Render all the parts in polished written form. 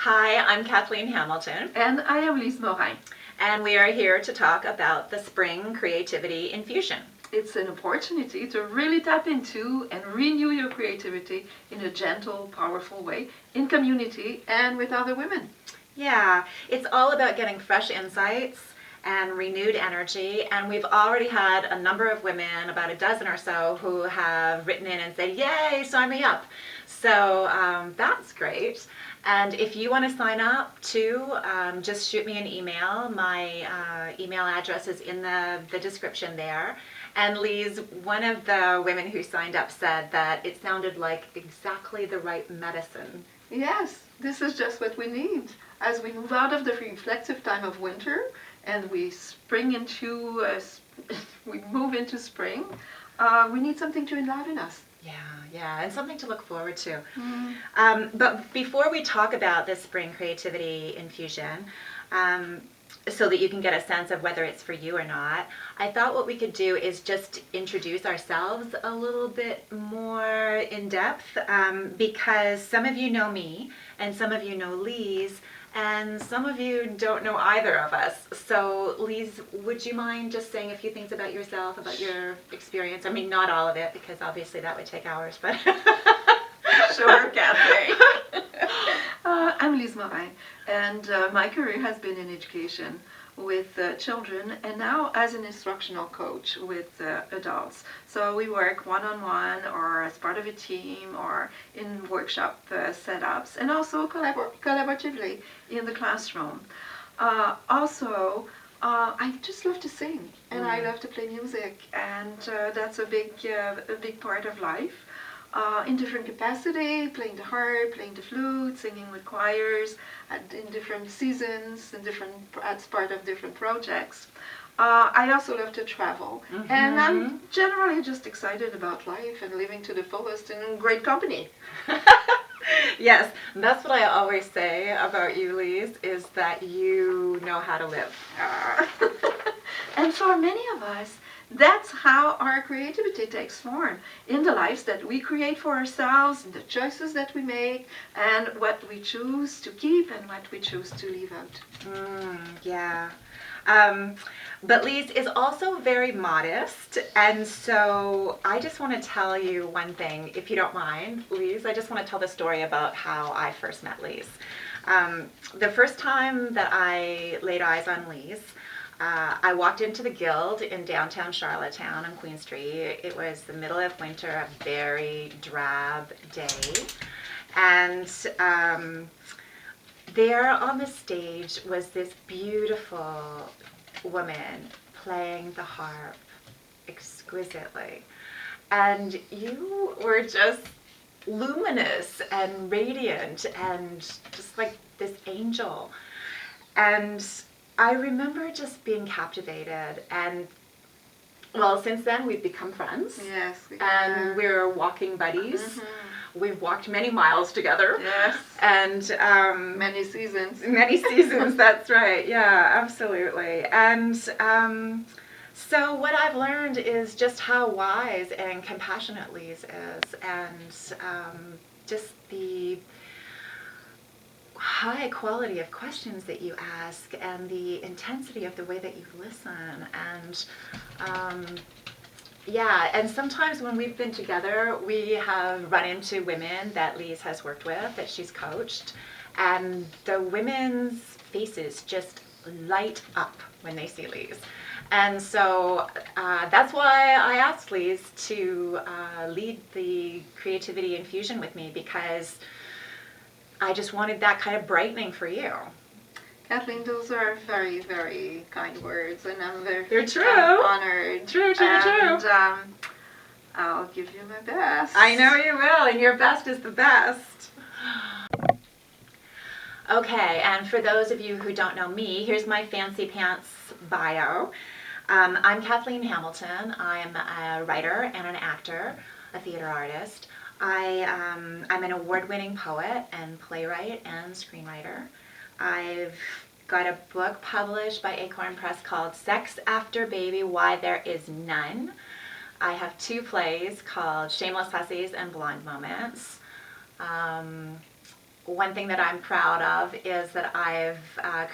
Hi, I'm Kathleen Hamilton. And I am Lise Morin. And we are here to talk about the Spring Creativity Infusion. It's an opportunity to really tap into and renew your creativity in a gentle, powerful way in community and with other women. Yeah, it's all about getting fresh insights and renewed energy, and we've already had a number of women, about a dozen or so, who have written in and said, yay, sign me up. So that's great. And if you want to sign up too, just shoot me an email. My email address is in the description there. And Lise, one of the women who signed up said that it sounded like exactly the right medicine. Yes, this is just what we need. As we move out of the reflective time of winter and we move into spring, we need something to enliven us. Yeah, and something to look forward to. But before we talk about this Spring Creativity Infusion, so that you can get a sense of whether it's for you or not, I thought what we could do is just introduce ourselves a little bit more in depth, because some of you know me and some of you know Lise, and some of you don't know either of us. So Lise, would you mind just saying a few things about yourself, about your experience? I mean, not all of it, because obviously that would take hours, but... Sure, Kathleen. I'm Lise Morin, and my career has been in education with children, and now as an instructional coach with adults. So we work one-on-one or as part of a team or in workshop setups, and also collaboratively in the classroom. Also, I just love to sing, and I love to play music, and that's a big part of life. In different capacity, playing the harp, playing the flute, singing with choirs, in different seasons, as part of different projects. I also love to travel, and I'm generally just excited about life and living to the fullest in great company. Yes, that's what I always say about you, Lise, is that you know how to live. And for many of us, that's how our creativity takes form, in the lives that we create for ourselves, in the choices that we make, and what we choose to keep and what we choose to leave out. Yeah. But Lise is also very modest, and so I just want to tell you one thing, if you don't mind, Lise. I just want to tell the story about how I first met Lise. The first time that I laid eyes on Lise, I walked into the Guild in downtown Charlottetown on Queen Street. It was the middle of winter, a very drab day. And there on the stage was this beautiful woman playing the harp exquisitely. And you were just luminous and radiant and just like this angel. And I remember just being captivated, and well, since then we've become friends. Yes, we and we're walking buddies. We've walked many miles together. Yes. And many seasons. Many seasons, that's right. Yeah, absolutely. And so what I've learned is just how wise and compassionate Lise is, and just the high quality of questions that you ask, and the intensity of the way that you listen, and yeah, and sometimes when we've been together, we have run into women that Lise has worked with, that she's coached, and the women's faces just light up when they see Lise. And so that's why I asked Lise to lead the Creativity Infusion with me, because I just wanted that kind of brightening for you. Kathleen, those are very, very kind words, and I'm very honored. True. And I'll give you my best. I know you will, and your best is the best. Okay, and for those of you who don't know me, here's my fancy pants bio. I'm Kathleen Hamilton. I'm a writer and an actor, a theater artist. I'm an award-winning poet and playwright and screenwriter. I've got a book published by Acorn Press called Sex After Baby, Why There Is None. I have 2 plays called Shameless Hussies and Blonde Moments. one thing that I'm proud of is that I've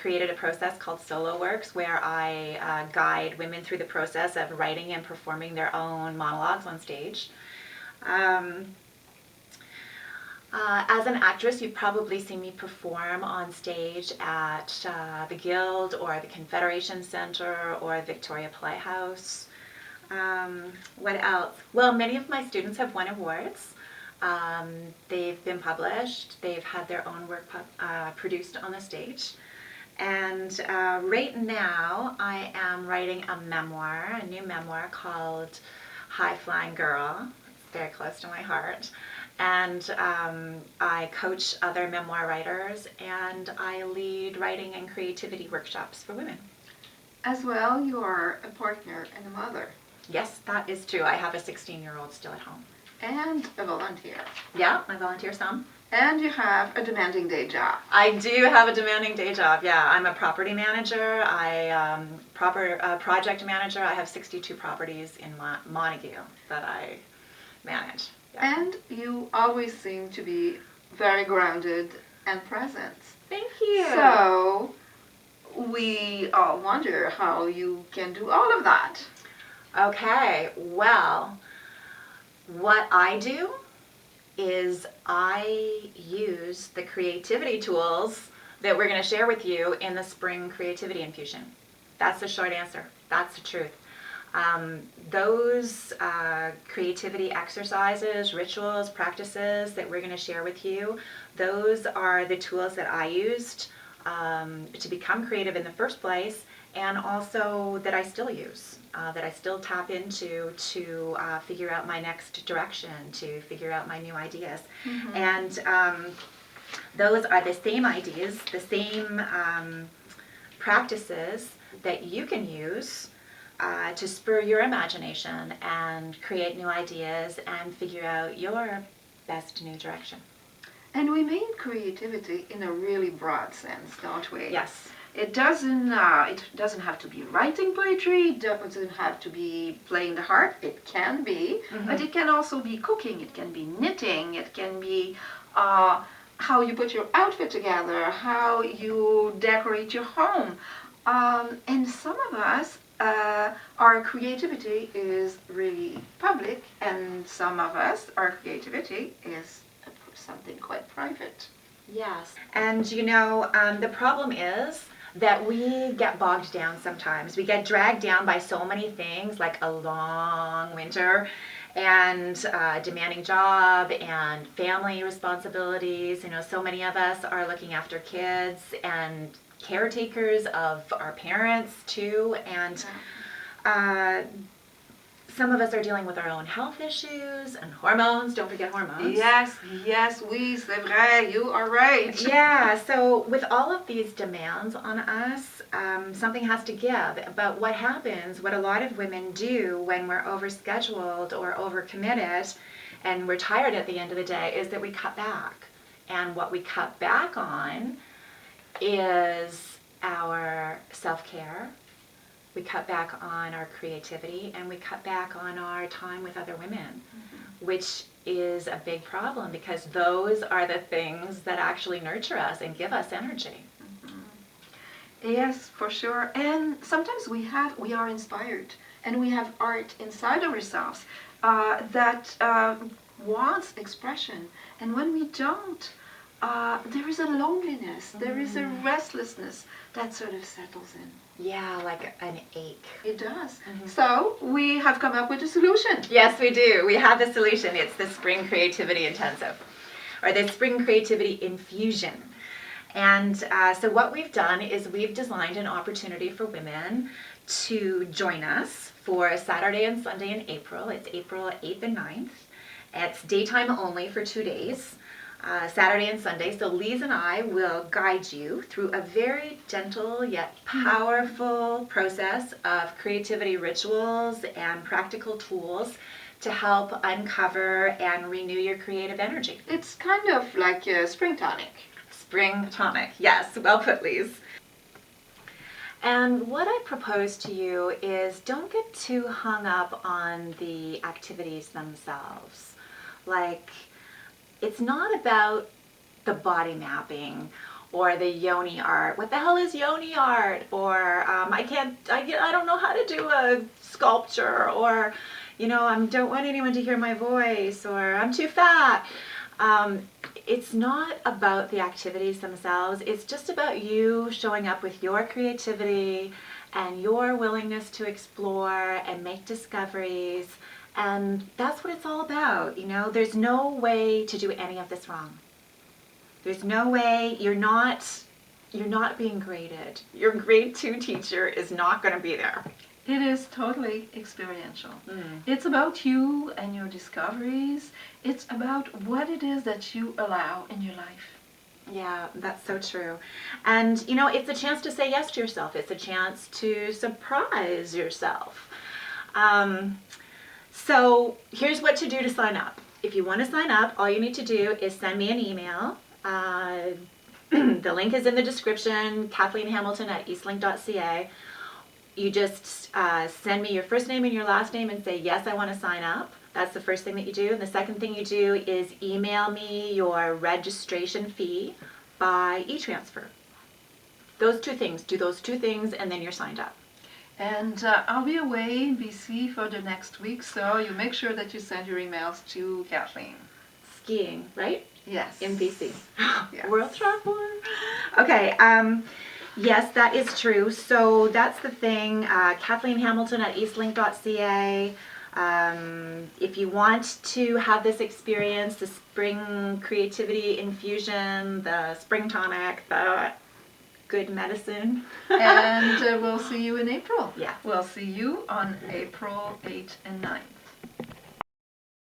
created a process called Solo Works, where I guide women through the process of writing and performing their own monologues on stage. As an actress, you've probably seen me perform on stage at the Guild or the Confederation Center or Victoria Playhouse. What else? Well, many of my students have won awards. They've been published. They've had their own work produced on the stage. And right now, I am writing a new memoir called High Flying Girl. It's very close to my heart. And I coach other memoir writers, and I lead writing and creativity workshops for women. As well, you are a partner and a mother. Yes, that is true. I have a 16-year-old still at home. And a volunteer. Yeah, I volunteer some. And you have a demanding day job. I do have a demanding day job, yeah. I'm a property manager. Project manager. I have 62 properties in Montague that I manage. Yeah. And you always seem to be very grounded and present. Thank you. So we all wonder how you can do all of that. Okay, well, what I do is I use the creativity tools that we're going to share with you in the Spring Creativity Infusion. That's the short answer. That's the truth. Those creativity exercises, rituals, practices that we're going to share with you, those are the tools that I used to become creative in the first place, and also that I still use, that I still tap into to figure out my next direction, to figure out my new ideas. Mm-hmm. And those are the same ideas, the same practices that you can use to spur your imagination and create new ideas and figure out your best new direction. And we mean creativity in a really broad sense, don't we? Yes. It doesn't have to be writing poetry, it doesn't have to be playing the harp. It can be, mm-hmm. But it can also be cooking, it can be knitting, it can be how you put your outfit together, how you decorate your home. And some of us, our creativity is really public, and some of us, our creativity is something quite private. Yes, and you know, the problem is that we get bogged down sometimes. We get dragged down by so many things, like a long winter and a demanding job and family responsibilities. You know, so many of us are looking after kids and caretakers of our parents too, and some of us are dealing with our own health issues and hormones. Don't forget hormones. Yes, oui, c'est vrai. You are right. Yeah, so with all of these demands on us, something has to give. But what happens, what a lot of women do when we're overscheduled or overcommitted and we're tired at the end of the day, is that we cut back. And what we cut back on is our self-care. We cut back on our creativity, and we cut back on our time with other women, mm-hmm. which is a big problem because those are the things that actually nurture us and give us energy. Mm-hmm. Yes, for sure. And sometimes we are inspired, and we have art inside of ourselves that wants expression. And when we don't, there is a loneliness, mm-hmm. there is a restlessness that sort of settles in. Yeah, like an ache. It does. Mm-hmm. So we have come up with a solution. Yes, we do. We have the solution. It's the Spring Creativity Intensive, or the Spring Creativity Infusion. And so what we've done is we've designed an opportunity for women to join us for Saturday and Sunday in April. It's April 8th and 9th. It's daytime only for 2 days. Saturday and Sunday. So Lise and I will guide you through a very gentle yet powerful process of creativity rituals and practical tools to help uncover and renew your creative energy. It's kind of like a spring tonic. Spring tonic, yes, well put, Lise. And what I propose to you is don't get too hung up on the activities themselves. Like, it's not about the body mapping or the yoni art. What the hell is yoni art? Or I don't know how to do a sculpture, or, I don't want anyone to hear my voice, or I'm too fat. It's not about the activities themselves. It's just about you showing up with your creativity and your willingness to explore and make discoveries. And that's what it's all about. There's no way to do any of this wrong. There's no way. You're not being graded. Your grade 2 teacher is not going to be there. It is totally experiential. It's about you and your discoveries. It's about what it is that you allow in your life. Yeah, that's so true. And, it's a chance to say yes to yourself. It's a chance to surprise yourself. So here's what to do to sign up. If you want to sign up, all you need to do is send me an email. The link is in the description, Kathleen Hamilton at eastlink.ca. You just send me your first name and your last name and say, yes, I want to sign up. That's the first thing that you do. And the second thing you do is email me your registration fee by e-transfer. Those two things. Do those two things and then you're signed up. And I'll be away in BC for the next week, so you make sure that you send your emails to Kathleen. Skiing, right? Yes. In BC. Yes. World traveler. Okay. Yes, that is true. So that's the thing. Kathleen Hamilton at eastlink.ca. If you want to have this experience, the Spring Creativity Infusion, the Spring Tonic, the good medicine. And we'll see you in April. Yeah. We'll see you on April 8th and 9th.